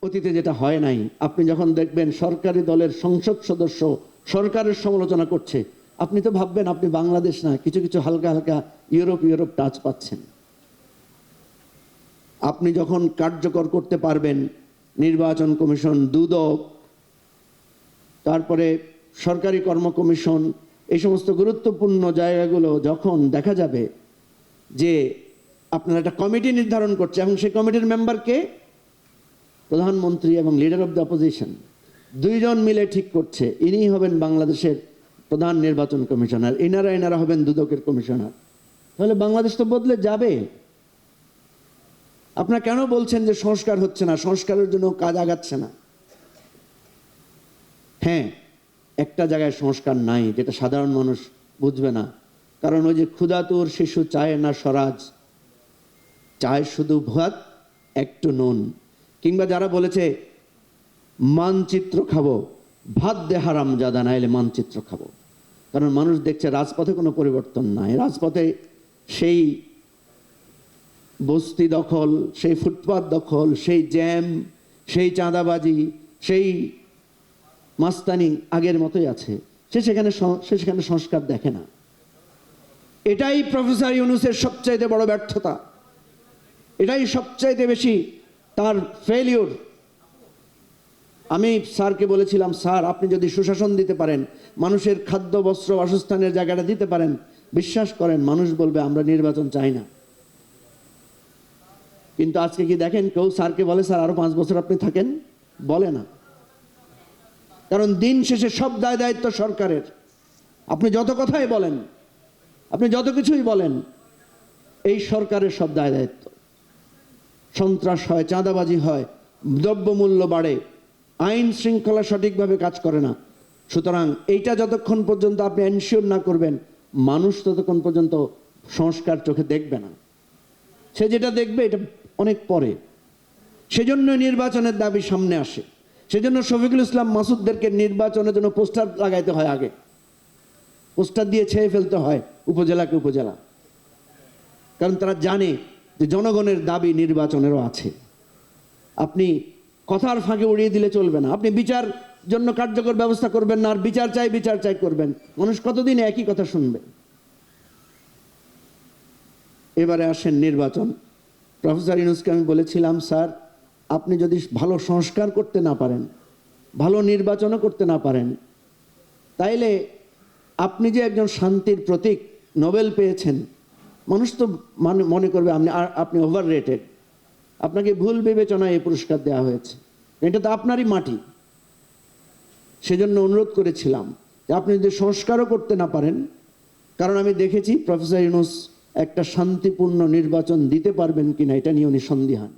অতীতে যেটা হয় নাই, আপনি যখন দেখবেন সরকারি দলের সংসদ সদস্য সরকারের সমালোচনা করছে, আপনি তো ভাববেন আপনি বাংলাদেশ না, কিছু কিছু হালকা হালকা ইউরোপ টাচ পাচ্ছেন। আপনি যখন কার্যকর করতে পারবেন নির্বাচন কমিশন, দুদক, তারপরে সরকারি কর্ম কমিশন, এই সমস্ত গুরুত্বপূর্ণ জায়গাগুলো যখন দেখা যাবে যে আপনারা একটা কমিটি নির্ধারণ করছে এবং সেই কমিটির মেম্বারকে প্রধানমন্ত্রী এবং লিডার অফ দ্য অপোজিশন দুইজন মিলে ঠিক করছে, ইনিই হবেন বাংলাদেশের প্রধান নির্বাচন কমিশনার, এনারা হবেন দুদকের কমিশনার, তাহলে বাংলাদেশ তো বদলে যাবে। আপনারা কেন বলছেন যে সংস্কার হচ্ছে না, সংস্কারের জন্য কাজ আগাচ্ছে না? হ্যাঁ, একটা জায়গায় সংস্কার নাই যেটা সাধারণ মানুষ বুঝবে না, কারণ ওই যে ক্ষুধাতুর শিশু চায় না স্বরাজ, চায় শুধু ভাত একটু নুন, কিংবা যারা বলেছে মানচিত্র খাবো, ভাত দে হারাম জাদা, নাইলে মানচিত্র খাবো। কারণ মানুষ দেখছে রাজপথে কোনো পরিবর্তন নাই, রাজপথে সেই বস্তি দখল, সেই ফুটপাত দখল, সেই জ্যাম, সেই চাঁদাবাজি, সেই মাস্তানি আগের মতোই আছে। সে সেখানে সংস্কার দেখে না। এটাই প্রফেসর ইউনূসের সবচাইতে বড় ব্যর্থতা, এটাই সবচাইতে বেশি তার ফেলিউর। আমি স্যারকে বলেছিলাম, স্যার আপনি যদি সুশাসন দিতে পারেন, মানুষের খাদ্য বস্ত্র বাসস্থানের জায়গাটা দিতে পারেন, বিশ্বাস করেন মানুষ বলবে আমরা নির্বাচন চাই না। কিন্তু আজকে কি দেখেন কেউ স্যারকে বলে স্যার আরো 5 বছর আপনি থাকেন? বলে না। কারণ দিন শেষে সব দায় দায়িত্ব সরকারের। আপনি যত কথাই বলেন, আপনি যত কিছুই বলেন, এই সরকারের সব দায় দায়িত্ব। সন্ত্রাস হয়, চাঁদাবাজি হয়, দ্রব্যমূল্য বাড়ে, আইন শৃঙ্খলা সঠিকভাবে কাজ করে না। সুতরাং এইটা যতক্ষণ পর্যন্ত আপনি এনশিওর না করবেন, মানুষ ততক্ষণ পর্যন্ত সংস্কার চোখে দেখবে না। সে যেটা দেখবে এটা অনেক পরে। সেজন্য নির্বাচনের দাবি সামনে আসে। সেজন্য শফিকুল ইসলাম মাসুদদেরকে নির্বাচনের জন্য পোস্টার লাগাইতে হয়, আগে পোস্টার দিয়ে ছেয়ে ফেলতে হয় উপজেলাকে উপজেলা। কারণ তারা জানে যে জনগণের দাবি নির্বাচনেরও আছে। আপনি কথার ফাঁকে উড়িয়ে দিলে চলবে না। আপনি বিচার জন্য কার্যকর ব্যবস্থা করবেন না, আর বিচার চাই করবেন, মানুষ কতদিন একই কথা শুনবে? এবারে আসেন নির্বাচন। প্রফেসর ইউনূসকে আমি বলেছিলাম, স্যার আপনি যদি ভালো সংস্কার করতে না পারেন, ভালো নির্বাচনও করতে না পারেন, তাইলে আপনি যে একজন শান্তির প্রতীক, নোবেল পেয়েছেন, মানুষ তো মনে করবে আপনি ওভার রেটেড, আপনাকে ভুল বিবেচনায় এই পুরস্কার দেওয়া হয়েছে। এটা তো আপনারই মাটি। সেজন্য অনুরোধ করেছিলাম যে আপনি যদি সংস্কারও করতে না পারেন, কারণ আমি দেখেছি প্রফেসর ইউনূস একটা শান্তিপূর্ণ নির্বাচন দিতে পারবেন কিনা এটা নিয়ে উনি সন্দিহান।